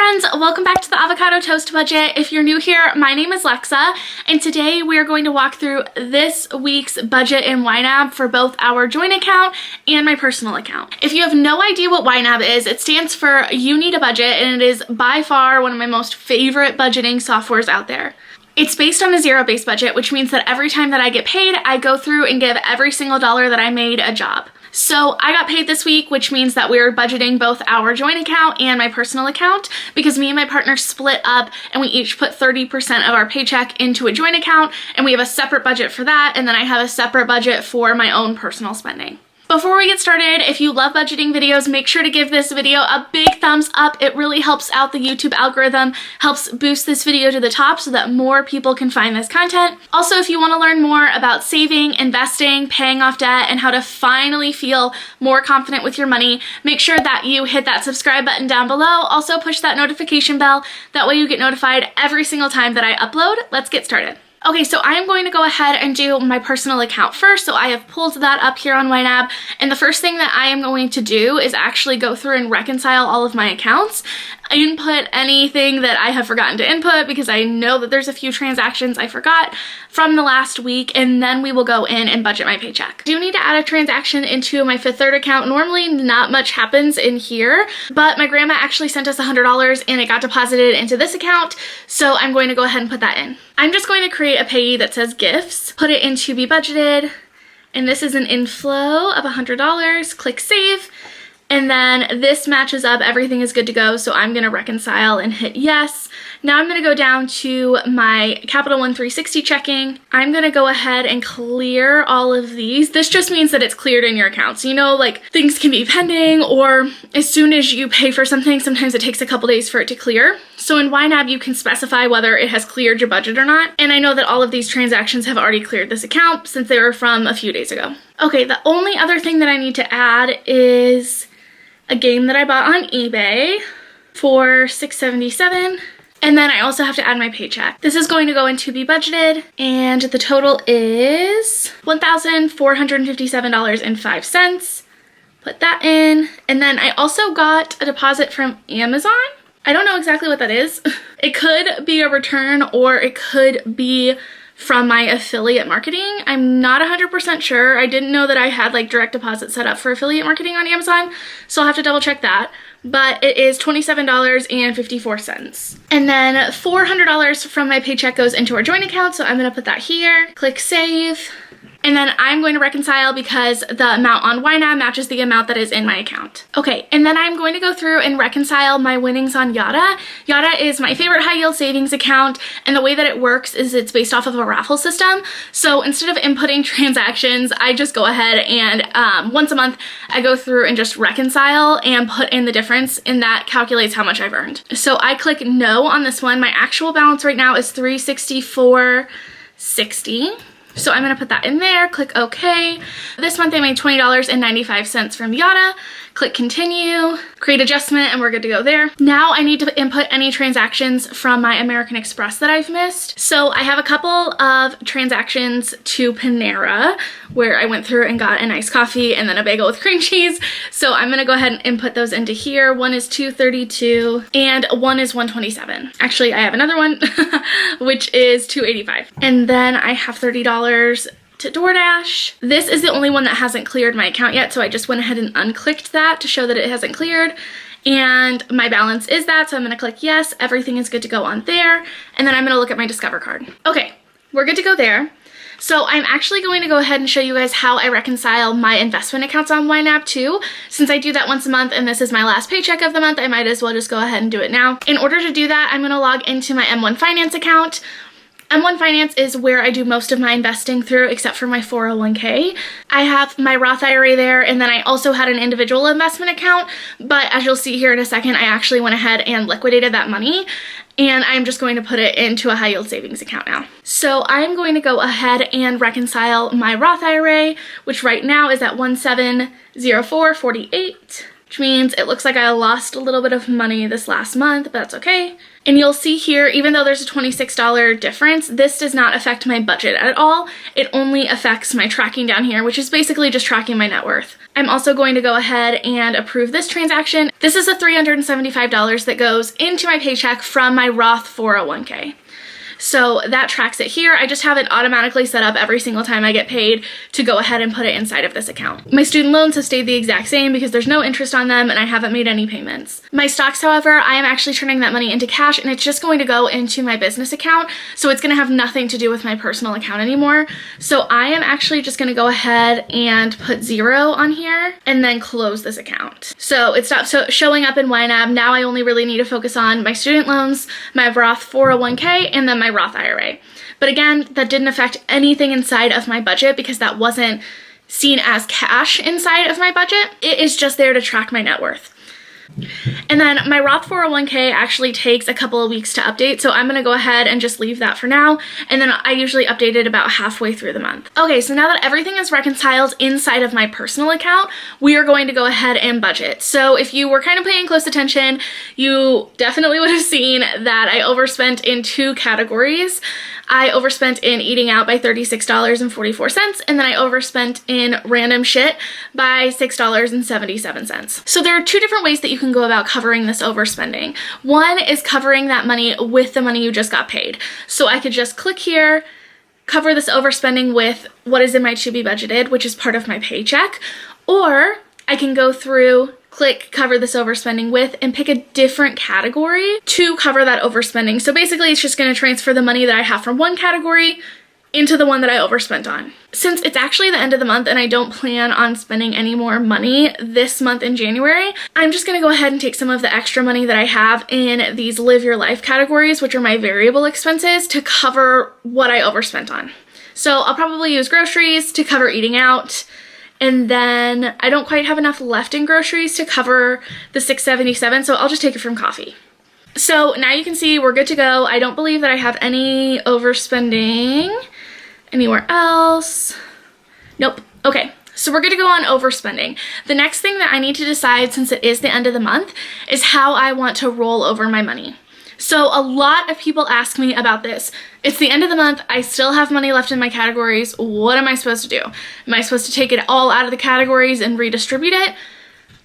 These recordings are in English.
friends, welcome back to the Avocado Toast Budget. If you're new here, my name is Lexa, and today we are going to walk through this week's budget in YNAB for both our joint account and my personal account. If you have no idea what YNAB is, it stands for You Need a Budget, and it is by far one of my most favorite budgeting softwares out there. It's based on a zero-based budget, which means that every time that I get paid, I go through and give every single dollar that I made a job. So I got paid this week, which means that we're budgeting both our joint account and my personal account because me and my partner split up and we each put 30% of our paycheck into a joint account, and we have a separate budget for that, and then I have a separate budget for my own personal spending. Before we get started, if you love budgeting videos, make sure to give this video a big thumbs up. It really helps out the YouTube algorithm, helps boost this video to the top so that more people can find this content. Also, if you want to learn more about saving, investing, paying off debt, and how to finally feel more confident with your money, make sure that you hit that subscribe button down below. Also, push that notification bell. That way you get notified every single time that I upload. Let's get started. Okay, so I am going to go ahead and do my personal account first. So I have pulled that up here on YNAB, and the first thing that I am going to do is actually go through and reconcile all of my accounts. I input anything that I have forgotten to input because I know that there's a few transactions I forgot from the last week, and then we will go in and budget my paycheck. I do need to add a transaction into my Fifth Third account. Normally not much happens in here, but my grandma actually sent us $100 and it got deposited into this account, so I'm going to go ahead and put that in. I'm just going to create a payee that says gifts, put it in to be budgeted, and this is an inflow of $100. Click save. And then this matches up, everything is good to go, so I'm gonna reconcile and hit yes. Now I'm gonna go down to my Capital One 360 checking. I'm gonna go ahead and clear all of these. This just means that it's cleared in your account. So you know, like, things can be pending, or as soon as you pay for something, sometimes it takes a couple days for it to clear. So in YNAB, you can specify whether it has cleared your budget or not. And I know that all of these transactions have already cleared this account since they were from a few days ago. Okay, the only other thing that I need to add is a game that I bought on eBay for $6.77. And then I also have to add my paycheck. This is going to go into be budgeted, and the total is $1,457.05. Put that in. And then I also got a deposit from Amazon. I don't know exactly what that is. It could be a return, or it could be from my affiliate marketing. I'm not 100% sure. I didn't know that I had like direct deposit set up for affiliate marketing on Amazon, so I'll have to double check that. But it is $27.54. And then $400 from my paycheck goes into our joint account, so I'm gonna put that here. Click save. And then I'm going to reconcile because the amount on YNAB matches the amount that is in my account. Okay, and then I'm going to go through and reconcile my winnings on YADA. YADA is my favorite high yield savings account, and the way that it works is it's based off of a raffle system. So instead of inputting transactions, I just go ahead and once a month, I go through and just reconcile and put in the difference, and that calculates how much I've earned. So I click no on this one. My actual balance right now is $364.60. So I'm gonna put that in there, click OK. This month I made $20.95 from YADA. Click continue, create adjustment, and we're good to go there. Now I need to input any transactions from my American Express that I've missed. So I have a couple of transactions to Panera where I went through and got an iced coffee and then a bagel with cream cheese. So I'm gonna go ahead and input those into here. One is $232 and one is $127. Actually, I have another one, which is $285. And then I have $30 to DoorDash. This is the only one that hasn't cleared my account yet, so I just went ahead and unclicked that to show that it hasn't cleared. And my balance is that, so I'm gonna click yes, everything is good to go on there, and then I'm gonna look at my Discover card. Okay, we're good to go there. So I'm actually going to go ahead and show you guys how I reconcile my investment accounts on YNAB too. Since I do that once a month and this is my last paycheck of the month, I might as well just go ahead and do it now. In order to do that, I'm gonna log into my M1 Finance account. M1 Finance is where I do most of my investing through, except for my 401k. I have my Roth IRA there, and then I also had an individual investment account, but as you'll see here in a second, I actually went ahead and liquidated that money, and I'm just going to put it into a high yield savings account now. So I'm going to go ahead and reconcile my Roth IRA, which right now is at 1704.48. which means it looks like I lost a little bit of money this last month, but that's okay. And you'll see here, even though there's a $26 difference, this does not affect my budget at all. It only affects my tracking down here, which is basically just tracking my net worth. I'm also going to go ahead and approve this transaction. This is a $375 that goes into my paycheck from my Roth 401k. So that tracks it here. I just have it automatically set up every single time I get paid to go ahead and put it inside of this account. My student loans have stayed the exact same because there's no interest on them and I haven't made any payments. My stocks, however, I am actually turning that money into cash and it's just going to go into my business account. So it's going to have nothing to do with my personal account anymore. So I am actually just going to go ahead and put 0 on here and then close this account. So it stops showing up in YNAB. Now I only really need to focus on my student loans, my Roth 401k, and then my Roth IRA. But again, that didn't affect anything inside of my budget because that wasn't seen as cash inside of my budget. It is just there to track my net worth. And then my Roth 401k actually takes a couple of weeks to update, so I'm going to go ahead and just leave that for now, and then I usually update it about halfway through the month. Okay, so now that everything is reconciled inside of my personal account, we are going to go ahead and budget. So if you were kind of paying close attention, you definitely would have seen that I overspent in 2 categories. I overspent in eating out by $36.44, and then I overspent in random shit by $6.77. So there are 2 different ways that you can go about covering this overspending. One is covering that money with the money you just got paid. So I could just click here, cover this overspending with what is in my to be budgeted, which is part of my paycheck, or I can go through, click cover this overspending with, and pick a different category to cover that overspending. So basically it's just going to transfer the money that I have from one category into the one that I overspent on. Since it's actually the end of the month and I don't plan on spending any more money this month in January, I'm just going to go ahead and take some of the extra money that I have in these live your life categories, which are my variable expenses, to cover what I overspent on. So I'll probably use groceries to cover eating out, and then I don't quite have enough left in groceries to cover the $6.77, so I'll just take it from coffee. So now you can see we're good to go. I don't believe that I have any overspending anywhere else. Nope. Okay, so we're good to go on overspending. The next thing that I need to decide, since it is the end of the month, is how I want to roll over my money. So a lot of people ask me about this. It's the end of the month. I still have money left in my categories. What am I supposed to do? Am I supposed to take it all out of the categories and redistribute it?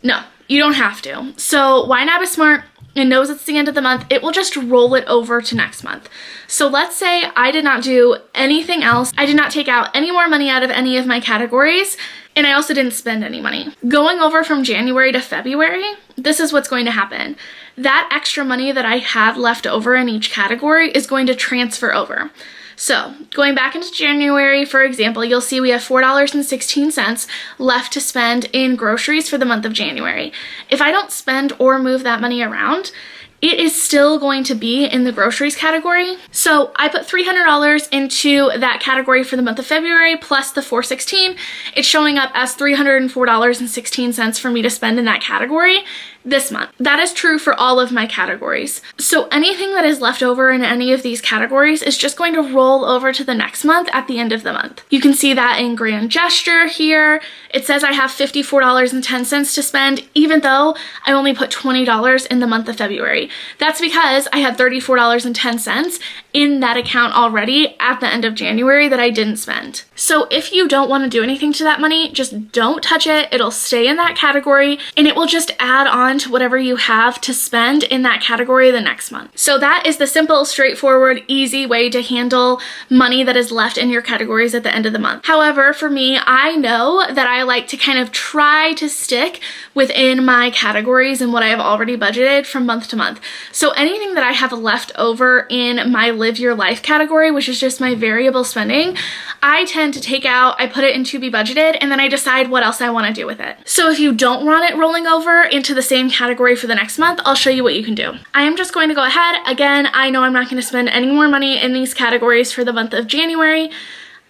No, you don't have to. So YNAB is smart and knows it's the end of the month. It will just roll it over to next month. So let's say I did not do anything else. I did not take out any more money out of any of my categories, and I also didn't spend any money. Going over from January to February, this is what's going to happen. That extra money that I had left over in each category is going to transfer over. So going back into January, for example, you'll see we have $4.16 left to spend in groceries for the month of January. If I don't spend or move that money around, it is still going to be in the groceries category. So I put $300 into that category for the month of February plus the $416. It's showing up as $304.16 for me to spend in that category this month. That is true for all of my categories. So anything that is left over in any of these categories is just going to roll over to the next month at the end of the month. You can see that in grand gesture here. It says I have $54.10 to spend, even though I only put $20 in the month of February. That's because I had $34.10 in that account already at the end of January that I didn't spend. So if you don't want to do anything to that money, just don't touch it. It'll stay in that category and it will just add on to whatever you have to spend in that category the next month. So that is the simple, straightforward, easy way to handle money that is left in your categories at the end of the month. However, for me, I know that I like to kind of try to stick within my categories and what I have already budgeted from month to month. So anything that I have left over in my live your life category, which is just my variable spending, I tend to take out, I put it in to be budgeted, and then I decide what else I want to do with it. So if you don't want it rolling over into the same category for the next month, I'll show you what you can do. I am just going to go ahead. Again, I know I'm not going to spend any more money in these categories for the month of January.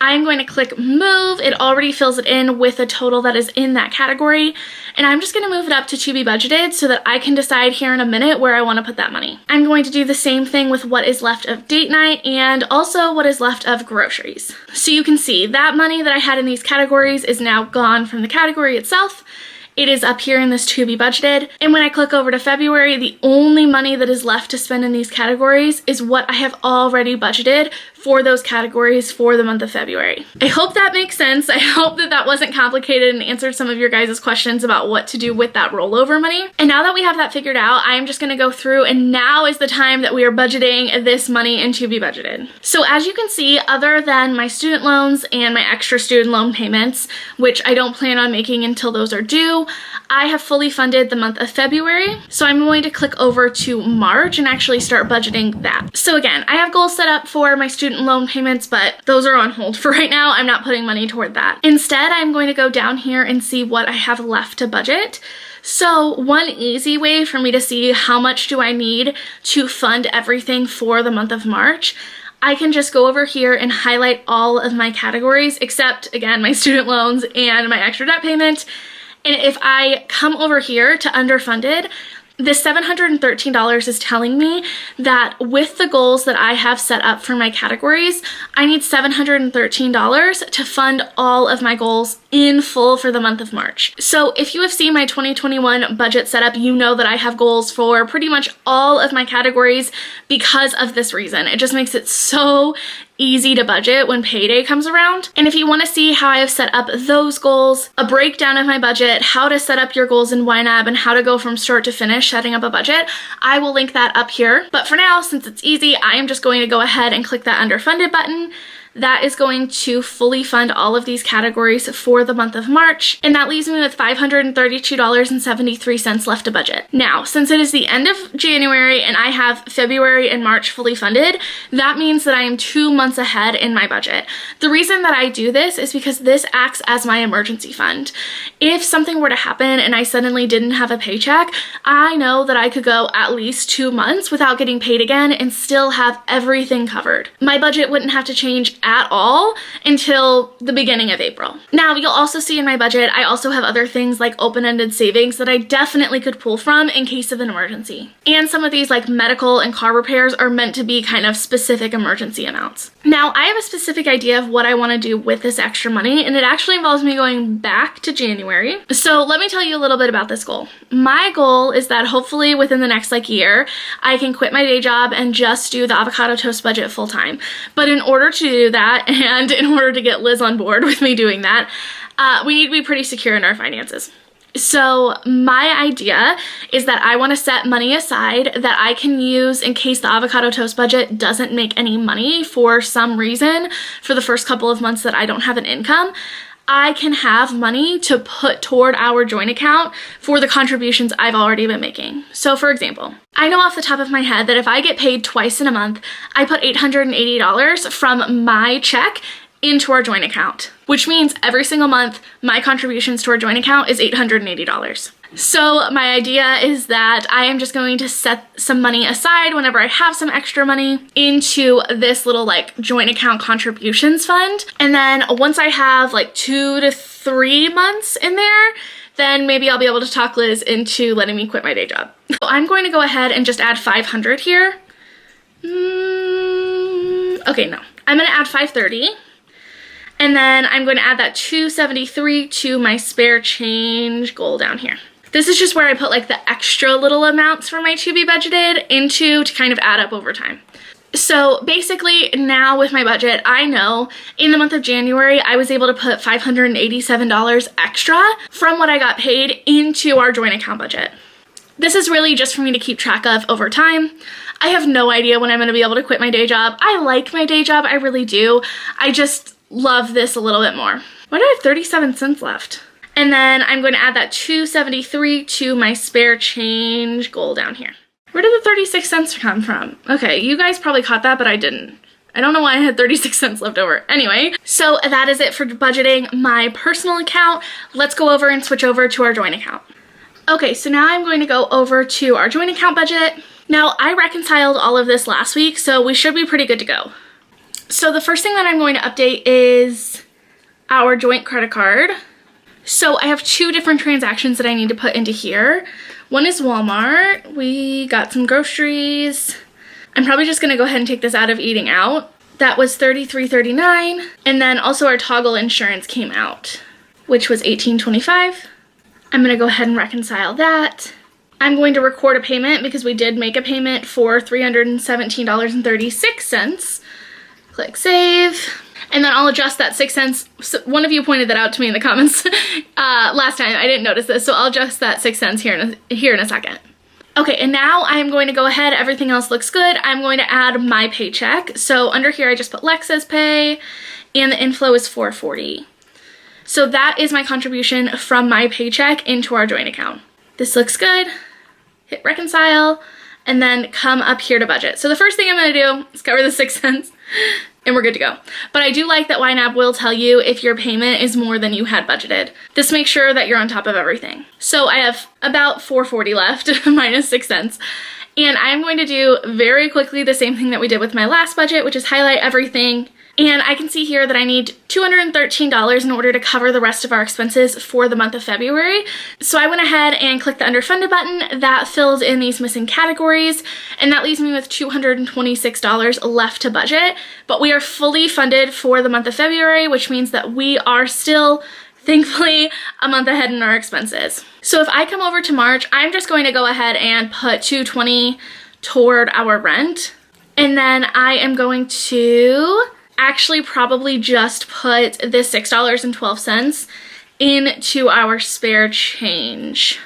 I'm going to click move. It already fills it in with a total that is in that category. And I'm just going to move it up to be budgeted so that I can decide here in a minute where I want to put that money. I'm going to do the same thing with what is left of date night and also what is left of groceries. So you can see that money that I had in these categories is now gone from the category itself. it is up here in this to be budgeted. And when I click over to February, the only money that is left to spend in these categories is what I have already budgeted for those categories for the month of February. I hope that makes sense. I hope that that wasn't complicated and answered some of your guys' questions about what to do with that rollover money. And now that we have that figured out, I'm just gonna go through, and now is the time that we are budgeting this money in to be budgeted. So as you can see, other than my student loans and my extra student loan payments, which I don't plan on making until those are due, I have fully funded the month of February. So I'm going to click over to March and actually start budgeting that. So again, I have goals set up for my student loan payments, but those are on hold for right now. I'm not putting money toward that. Instead, I'm going to go down here and see what I have left to budget. So one easy way for me to see how much do I need to fund everything for the month of March, I can just go over here and highlight all of my categories, except again, my student loans and my extra debt payment. And if I come over here to underfunded, this $713 is telling me that with the goals that I have set up for my categories, I need $713 to fund all of my goals in full for the month of March. So if you have seen my 2021 budget setup, you know that I have goals for pretty much all of my categories because of this reason. It just makes it so easy to budget when payday comes around. And if you want to see how I have set up those goals, a breakdown of my budget, how to set up your goals in YNAB, and how to go from start to finish setting up a budget, I will link that up here. But for now, since it's easy, I am just going to go ahead and click that underfunded button. That is going to fully fund all of these categories for the month of March, and that leaves me with $532.73 left to budget. Now, since it is the end of January and I have February and March fully funded, that means that I am 2 months ahead in my budget. The reason that I do this is because this acts as my emergency fund. If something were to happen and I suddenly didn't have a paycheck, I know that I could go at least 2 months without getting paid again and still have everything covered. My budget wouldn't have to change at all until the beginning of April. Now, you'll also see in my budget, I also have other things like open-ended savings that I definitely could pull from in case of an emergency. And some of these like medical and car repairs are meant to be kind of specific emergency amounts. Now, I have a specific idea of what I want to do with this extra money, and it actually involves me going back to January. So let me tell you a little bit about this goal. My goal is that hopefully within the next year, I can quit my day job and just do the avocado toast budget full time. But in order to do that, and in order to get Liz on board with me doing that, we need to be pretty secure in our finances. So my idea is that I want to set money aside that I can use in case the avocado toast budget doesn't make any money for some reason for the first couple of months that I don't have an income. I can have money to put toward our joint account for the contributions I've already been making. So for example, I know off the top of my head that if I get paid twice in a month, I put $880 from my check into our joint account, which means every single month, my contributions to our joint account is $880. So my idea is that I am just going to set some money aside whenever I have some extra money into this little joint account contributions fund. And then once I have 2 to 3 months in there, then maybe I'll be able to talk Liz into letting me quit my day job. So I'm going to go ahead and just add 500 here. Okay, no, I'm gonna add 530. And then I'm going to add that 273 to my spare change goal down here. This is just where I put the extra little amounts for my to be budgeted into to kind of add up over time. So basically now with my budget, I know in the month of January, I was able to put $587 extra from what I got paid into our joint account budget. This is really just for me to keep track of over time. I have no idea when I'm going to be able to quit my day job. I like my day job, I really do. I just love this a little bit more. Why do I have 37 cents left? And then I'm going to add that 273 to my spare change goal down here. Where did the 36 cents come from? Okay, you guys probably caught that, but I didn't. I don't know why I had 36 cents left over. Anyway, so that is it for budgeting my personal account. Let's go over and switch over to our joint account. Okay, so now I'm going to go over to our joint account budget. Now, I reconciled all of this last week, so we should be pretty good to go. So the first thing that I'm going to update is our joint credit card. So I have 2 different transactions that I need to put into here. One is Walmart. We got some groceries. I'm probably just gonna go ahead and take this out of eating out. That was $33.39. And then also our toggle insurance came out, which was $18.25. I'm gonna go ahead and reconcile that. I'm going to record a payment because we did make a payment for $317.36. Click save. And then I'll adjust that 6 cents. So one of you pointed that out to me in the comments last time. I didn't notice this, so I'll adjust that 6 cents here in a second. Okay, and now I'm going to go ahead. Everything else looks good. I'm going to add my paycheck. So under here, I just put Lexa's pay, and the inflow is $440. So that is my contribution from my paycheck into our joint account. This looks good. Hit reconcile, and then come up here to budget. So the first thing I'm gonna do is cover the 6 cents, and we're good to go. But I do like that YNAB will tell you if your payment is more than you had budgeted. This makes sure that you're on top of everything. So I have about $440 left, minus 6 cents. And I'm going to do very quickly the same thing that we did with my last budget, which is highlight everything. And I can see here that I need $213 in order to cover the rest of our expenses for the month of February. So I went ahead and clicked the underfunded button. That fills in these missing categories, and that leaves me with $226 left to budget. But we are fully funded for the month of February, which means that we are still, thankfully, a month ahead in our expenses. So if I come over to March, I'm just going to go ahead and put $220 toward our rent. And then I am going to actually probably just put this $6.12 into our spare change.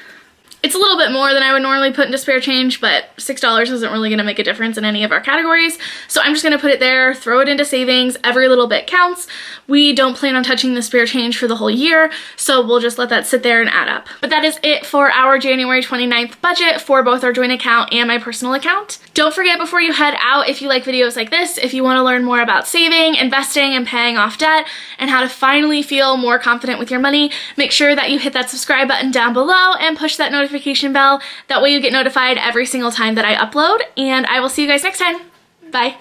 It's a little bit more than I would normally put into spare change, but $6 isn't really gonna make a difference in any of our categories. So I'm just gonna put it there, throw it into savings. Every little bit counts. We don't plan on touching the spare change for the whole year, so we'll just let that sit there and add up. But that is it for our January 29th budget for both our joint account and my personal account. Don't forget, before you head out, if you like videos like this, if you wanna learn more about saving, investing, and paying off debt, and how to finally feel more confident with your money, make sure that you hit that subscribe button down below and push that notification bell. That way you get notified every single time that I upload, and I will see you guys next time. Bye.